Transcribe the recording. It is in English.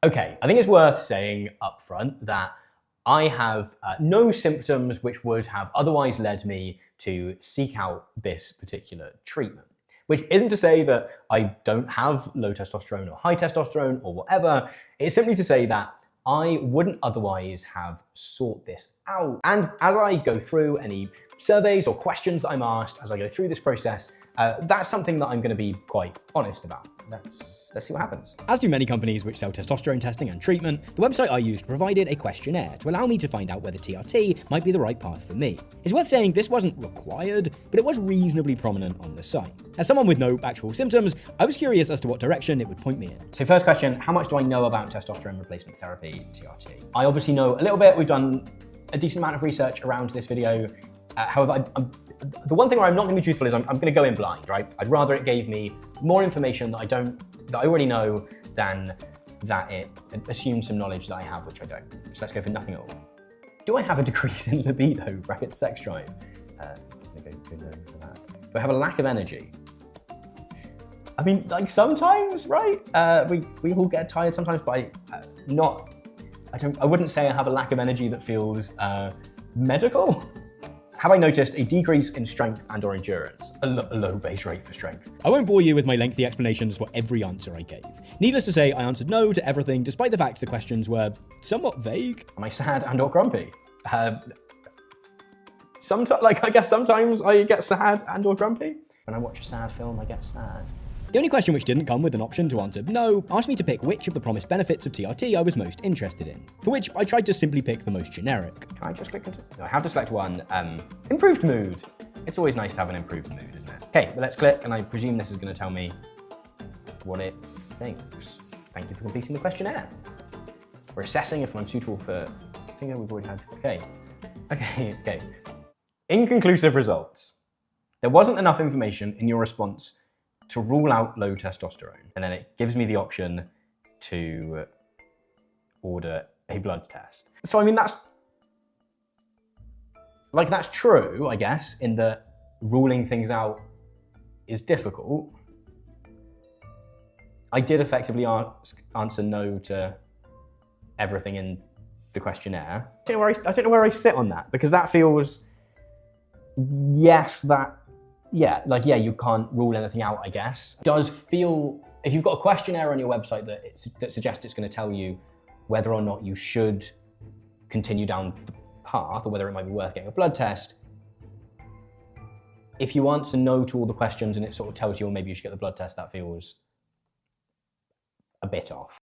Okay, I think it's worth saying up front that I have no symptoms which would have otherwise led me to seek out this particular treatment. Which isn't to say that I don't have low testosterone or high testosterone or whatever. It's simply to say that I wouldn't otherwise have sought this out. And as I go through any surveys or questions that I'm asked, as I go through this process, that's something that I'm going to be quite honest about. Let's see what happens. As do many companies which sell testosterone testing and treatment, the website I used provided a questionnaire to allow me to find out whether TRT might be the right path for me. It's worth saying this wasn't required, but it was reasonably prominent on the site. As someone with no actual symptoms, I was curious as to what direction it would point me in. So first question, how much do I know about testosterone replacement therapy, TRT? I obviously know a little bit. We've done a decent amount of research around this video. However, the one thing where I'm not going to be truthful is I'm going to go in blind, right? I'd rather it gave me more information that I already know than that it assumes some knowledge that I have, which I don't. So let's go for nothing at all. Do I have a decrease in libido, bracket sex drive? Do I have a lack of energy? I mean, like sometimes, right? We all get tired sometimes, but I wouldn't say I have a lack of energy that feels medical. Have I noticed a decrease in strength and or endurance? A low base rate for strength. I won't bore you with my lengthy explanations for every answer I gave. Needless to say, I answered no to everything, despite the fact the questions were somewhat vague. Am I sad and or grumpy? I guess sometimes I get sad and or grumpy. When I watch a sad film, I get sad. The only question which didn't come with an option to answer no asked me to pick which of the promised benefits of TRT I was most interested in, for which I tried to simply pick the most generic. Can I just click into? No, I have to select one. Improved mood. It's always nice to have an improved mood, isn't it? Okay, well, let's click, and I presume this is going to tell me what it thinks. Thank you for completing the questionnaire. We're assessing if I'm suitable for... I think we've already had... Okay. Inconclusive results. There wasn't enough information in your response to rule out low testosterone. And then it gives me the option to order a blood test. So I mean, that's true, I guess, in that ruling things out is difficult. I did effectively answer no to everything in the questionnaire. I don't know where I sit on that, because that feels, you can't rule anything out, I guess. It does feel, if you've got a questionnaire on your website that suggests it's going to tell you whether or not you should continue down the path, or whether it might be worth getting a blood test, if you answer no to all the questions and it sort of tells you, well, maybe you should get the blood test, that feels a bit off.